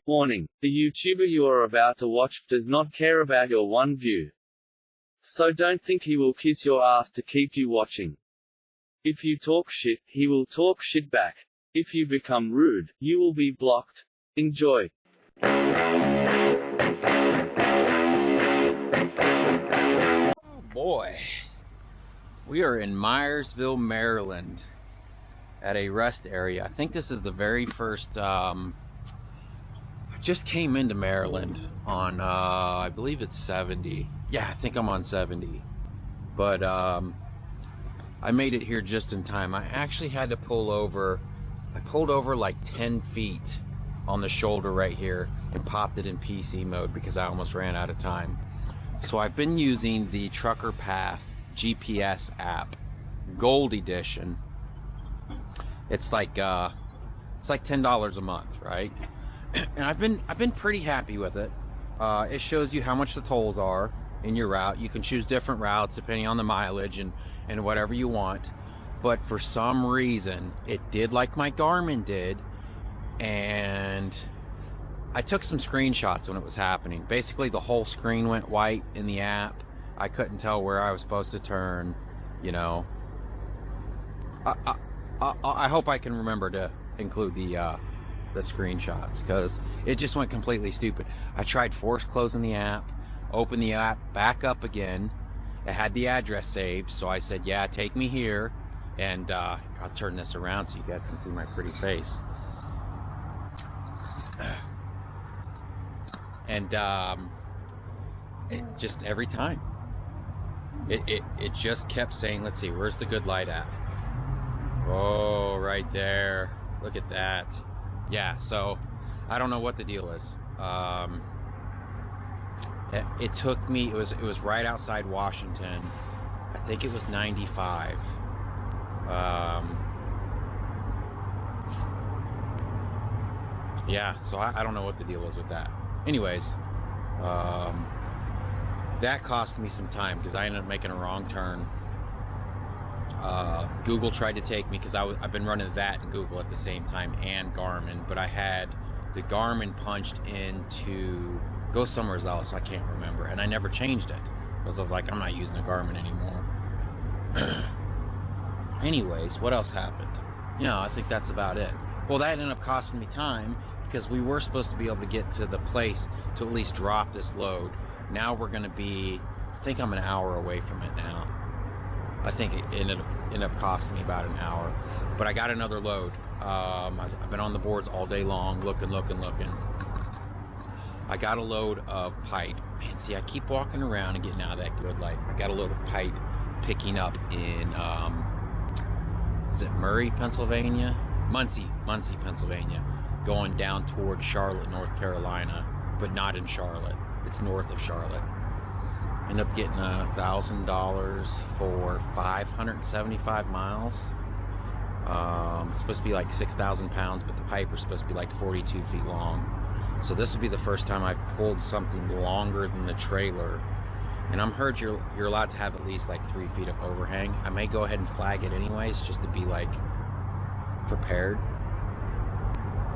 Warning: the YouTuber you are about to watch does not care about your one view. So don't think he will kiss your ass to keep you watching. If you talk shit, he will talk shit back. If you become rude, you will be blocked. Enjoy. Oh boy. We are in Myersville, Maryland at a rest area. I think this is the very first, I just came into Maryland on, I believe it's 70. Yeah, I think I'm on 70. But I made it here just in time. I actually had to pull over. I pulled over like 10 feet on the shoulder right here and popped it in PC mode because I almost ran out of time. So I've been using the Trucker Path GPS app, Gold Edition. It's like $10 a month, right? And I've been pretty happy with it. It shows you how much the tolls are in your route. You can choose different routes depending on the mileage and whatever you want. But for some reason, it did like my Garmin did, and I took some screenshots when it was happening. Basically, the whole screen went white in the app. I couldn't tell where I was supposed to turn, you know. I hope I can remember to include the screenshots, because it just went completely stupid. I tried force closing the app, opened the app back up again. It had the address saved, so I said, yeah, take me here. And I'll turn this around so you guys can see my pretty face. And it just, every time, it just kept saying, let's see, where's the good light at? Oh, right there. Look at that. Yeah, so I don't know what the deal is. It took me, it was right outside Washington. I think it was 95. Yeah, so I don't know what the deal is with that. Anyways, that cost me some time because I ended up making a wrong turn. Google tried to take me because I've been running that and Google at the same time, and Garmin, but I had the Garmin punched into go somewhere else, I can't remember, and I never changed it because I was like, I'm not using the Garmin anymore. Anyways, what else happened? Yeah, I think that's about it. Well, that ended up costing me time because we were supposed to be able to get to the place to at least drop this load. Now we're going to be, I think I'm an hour away from it now. I think it ended up costing me about an hour. But I got another load. I've been on the boards all day long, looking. I got a load of pipe. Man, see, I keep walking around and getting out of that good light. I got a load of pipe picking up in, is it Murray, Pennsylvania? Muncie, Pennsylvania, going down toward Charlotte, North Carolina, but not in Charlotte. It's north of Charlotte. End up getting $1,000 for 575 miles. It's supposed to be like 6,000 pounds, but the pipe is supposed to be like 42 feet long. So this will be the first time I've pulled something longer than the trailer. And I'm heard you're allowed to have at least like 3 feet of overhang. I may go ahead and flag it anyways, just to be like prepared.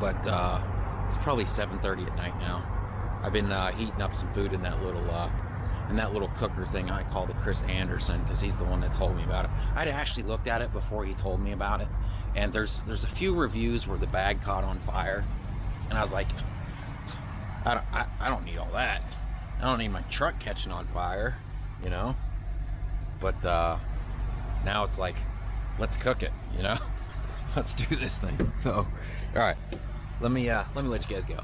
But it's probably 7:30 at night now. I've been heating up some food in that little cooker thing I call the Chris Anderson, because he's the one that told me about it. I'd actually looked at it before he told me about it, and there's a few reviews where the bag caught on fire, and I was like, I don't need all that. I don't need my truck catching on fire, you know. But now it's like, let's cook it, you know. Let's do this thing. So, all right, let me let you guys go.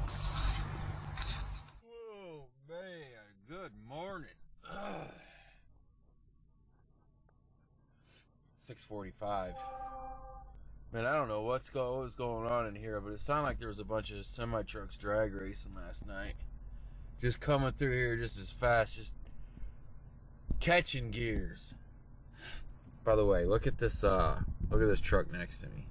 Whoa, man! Good morning. 6:45. Man, I don't know what was going on in here, but it sounded like there was a bunch of semi-trucks drag racing last night. Just coming through here just as fast, just catching gears. By the way, look at this truck next to me.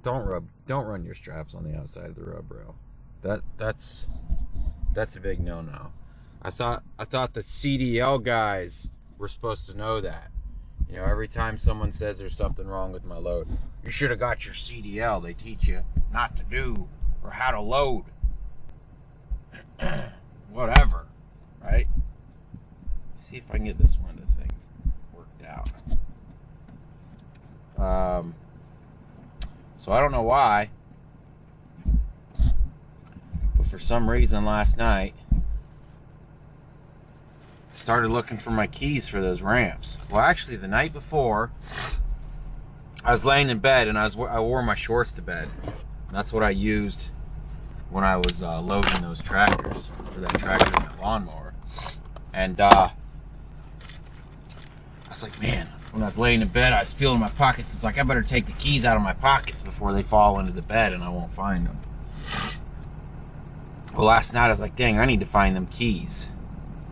Don't run your straps on the outside of the rub rail. That's a big no-no. I thought the CDL guys were supposed to know that. You know, every time someone says there's something wrong with my load, you should have got your CDL. They teach you not to do or how to load. Whatever, right? See if I can get this one thing worked out. So I don't know why, but for some reason last night I started looking for my keys for those ramps. Well, actually the night before I was laying in bed and I wore my shorts to bed. That's what I used when I was loading those tractors, for that tractor and that lawnmower. And I was like, man, when I was laying in bed, I was feeling my pockets. It's like, I better take the keys out of my pockets before they fall into the bed and I won't find them. Well, last night I was like, dang, I need to find them keys.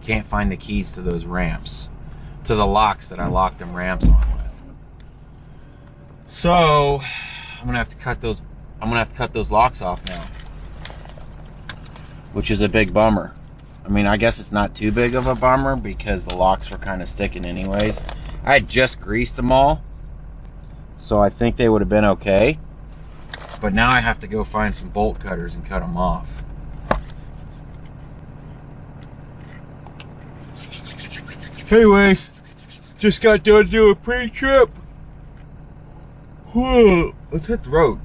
Can't find the keys to those ramps, to the locks that I locked them ramps on with. So I'm gonna have to cut those. I'm gonna have to cut those locks off now, which is a big bummer. I mean, I guess it's not too big of a bummer because the locks were kind of sticking anyways. I had just greased them all, so I think they would have been okay. But now I have to go find some bolt cutters and cut them off. Anyways, just got done doing a pre-trip. Let's hit the road.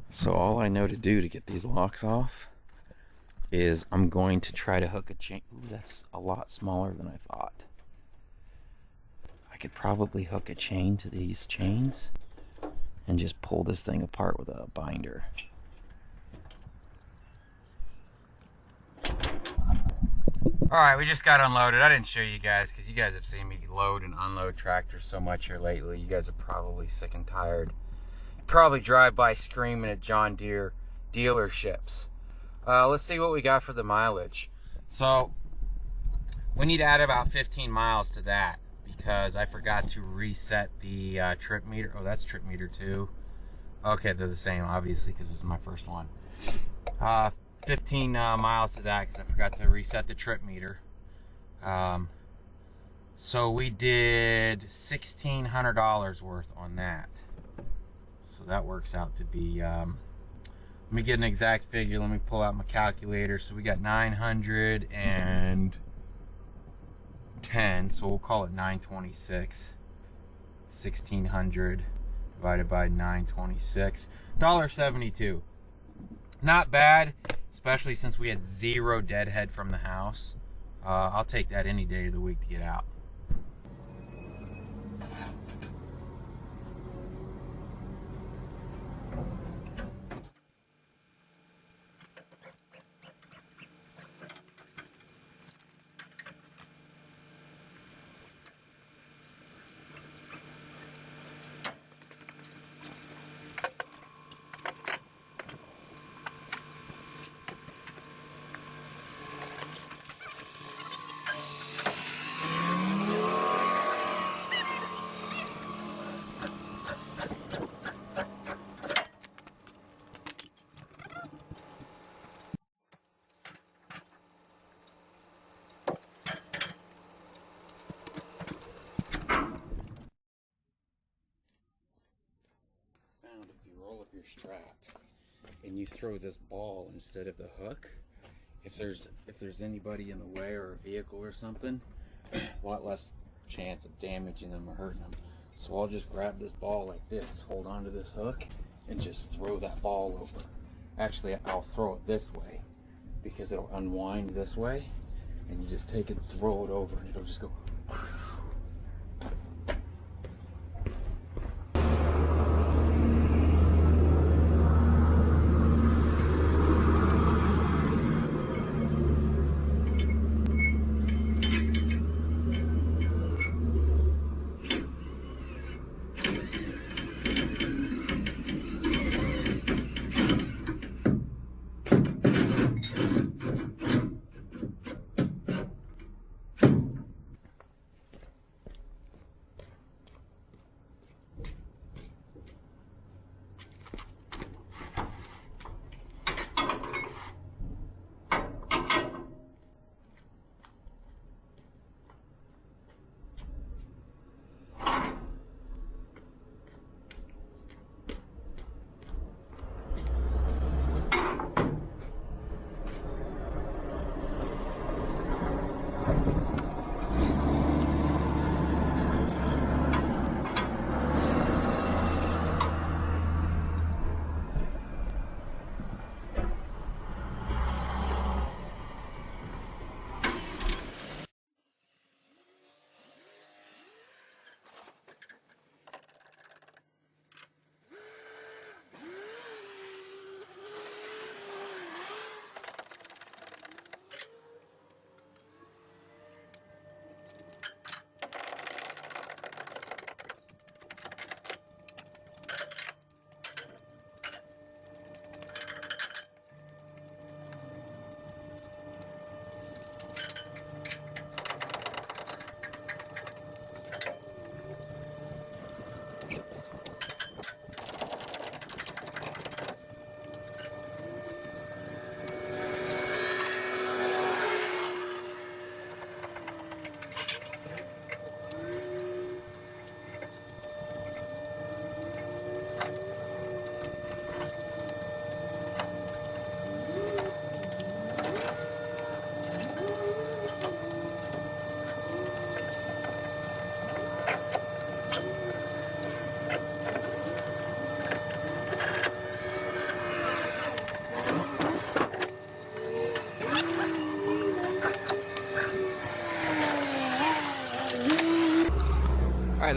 So all I know to do to get these locks off is I'm going to try to hook a chain. Ooh, that's a lot smaller than I thought. I could probably hook a chain to these chains and just pull this thing apart with a binder. Alright, we just got unloaded. I didn't show you guys because you guys have seen me load and unload tractors so much here lately. You guys are probably sick and tired. Probably drive by screaming at John Deere dealerships. Let's see what we got for the mileage. So we need to add about 15 miles to that because I forgot to reset the trip meter. Oh, that's trip meter too. Okay, they're the same obviously because this is my first one. 15 miles to that because I forgot to reset the trip meter. So we did $1,600 worth on that. So that works out to be, let me get an exact figure. Let me pull out my calculator. So we got 910. So we'll call it 926. 1,600 divided by 926. $1.72. Not bad, especially since we had 0 deadhead from the house. I'll take that any day of the week to get out. If you roll up your strap and you throw this ball instead of the hook, if there's anybody in the way or a vehicle or something, a lot less chance of damaging them or hurting them. So I'll just grab this ball like this, hold on to this hook, and just throw that ball over. Actually, I'll throw it this way because it'll unwind this way, and you just take it, throw it over, and it'll just go.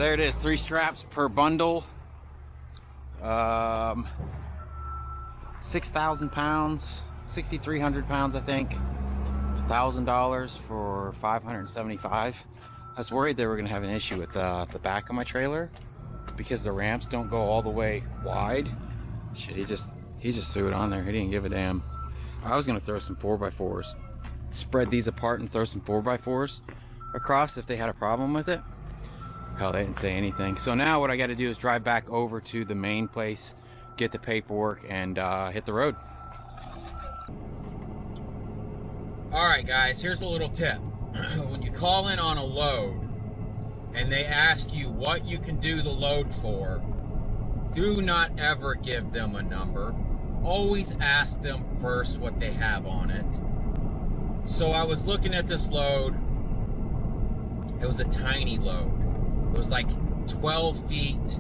there it is. 3 straps per bundle. 6,000 pounds, 6,300 pounds, I think. $1,000 for 575. I was worried they were gonna have an issue with the back of my trailer because the ramps don't go all the way wide. Shit, he just threw it on there. He didn't give a damn. I was gonna throw some 4x4s, spread these apart and throw some 4x4s across if they had a problem with it. Hell, they didn't say anything. So now what I got to do is drive back over to the main place, get the paperwork, and hit the road. All right, guys, here's a little tip. When you call in on a load and they ask you what you can do the load for, do not ever give them a number. Always ask them first what they have on it. So I was looking at this load. It was a tiny load. It was like 12 feet,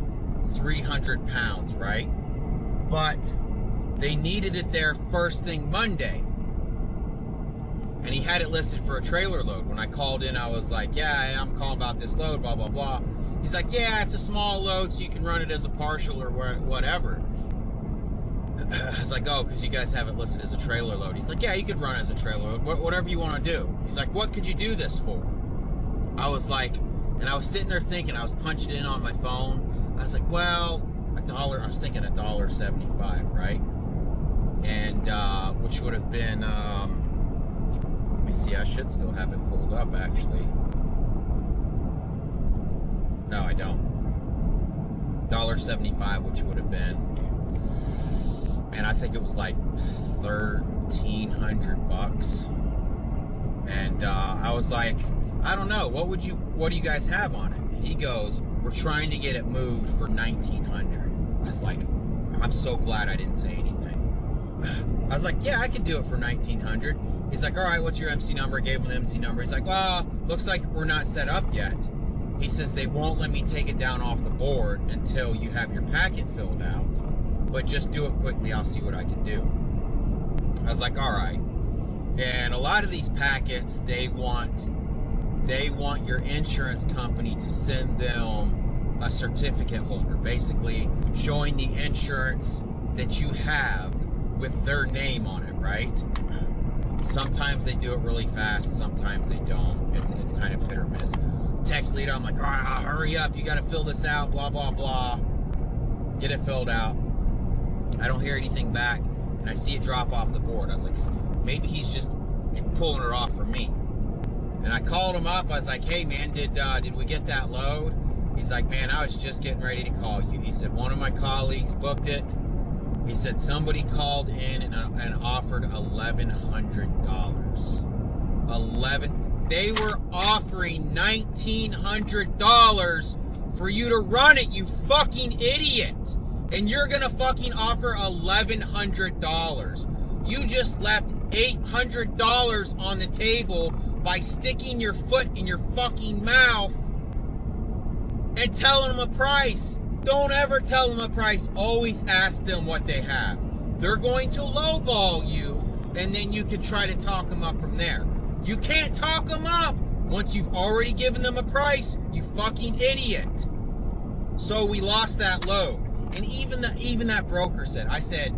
300 pounds, right? But they needed it there first thing Monday. And he had it listed for a trailer load. When I called in, I was like, yeah, I'm calling about this load, blah, blah, blah. He's like, yeah, it's a small load, so you can run it as a partial or whatever. I was like, oh, because you guys have it listed as a trailer load. He's like, yeah, you could run it as a trailer load, whatever you want to do. He's like, what could you do this for? I was like, and I was sitting there thinking, I was punching in on my phone. I was like, well, $1, I was thinking $1.75, right? And, which would have been, let me see, I should still have it pulled up, actually. No, I don't. $1.75, which would have been, and I think it was like 1,300 bucks. And I was like, I don't know, what do you guys have on it? And he goes, we're trying to get it moved for 1,900. I was like, I'm so glad I didn't say anything. I was like, yeah, I could do it for 1,900. He's like, all right, what's your MC number? I gave him the MC number. He's like, well, looks like we're not set up yet. He says they won't let me take it down off the board until you have your packet filled out. But just do it quickly, I'll see what I can do. I was like, all right. And a lot of these packets, they want your insurance company to send them a certificate holder, basically showing the insurance that you have with their name on it, right? Sometimes they do it really fast, sometimes they don't. It's kind of hit or miss. Text Lita, I'm like, hurry up, you gotta fill this out, blah, blah, blah. Get it filled out. I don't hear anything back, and I see it drop off the board. I was like, maybe he's just pulling her off for me. And I called him up. I was like, hey, man, did we get that load? He's like, man, I was just getting ready to call you. He said, one of my colleagues booked it. He said, somebody called in and offered $1,100. They were offering $1,900 for you to run it, you fucking idiot. And you're gonna fucking offer $1,100. You just left $800 on the table by sticking your foot in your fucking mouth and telling them a price. Don't ever tell them a price. Always ask them what they have. They're going to lowball you, and then you can try to talk them up from there. You can't talk them up once you've already given them a price, you fucking idiot. So we lost that load. And even that broker said, I said,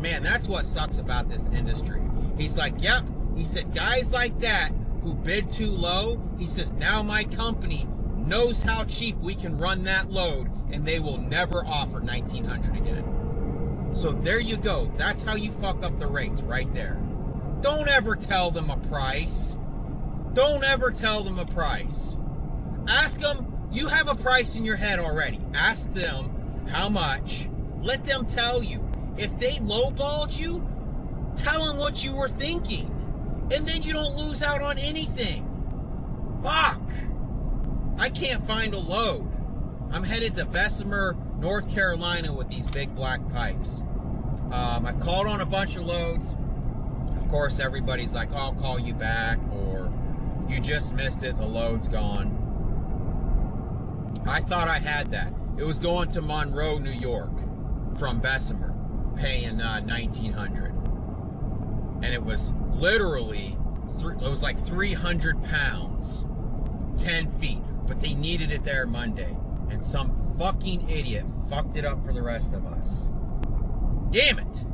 man, that's what sucks about this industry. He's like, yep. He said, guys like that who bid too low, he says, now my company knows how cheap we can run that load, and they will never offer $1,900 again. So there you go. That's how you fuck up the rates right there. Don't ever tell them a price. Don't ever tell them a price. Ask them, you have a price in your head already. Ask them how much. Let them tell you. If they lowballed you, tell them what you were thinking. And then you don't lose out on anything. Fuck. I can't find a load. I'm headed to Bessemer, North Carolina with these big black pipes. I've called on a bunch of loads. Of course, everybody's like, oh, I'll call you back, or you just missed it, the load's gone. I thought I had that. It was going to Monroe, New York from Bessemer, paying $1,900. And it was literally, it was like 300 pounds, 10 feet, but they needed it there Monday. And some fucking idiot fucked it up for the rest of us. Damn it!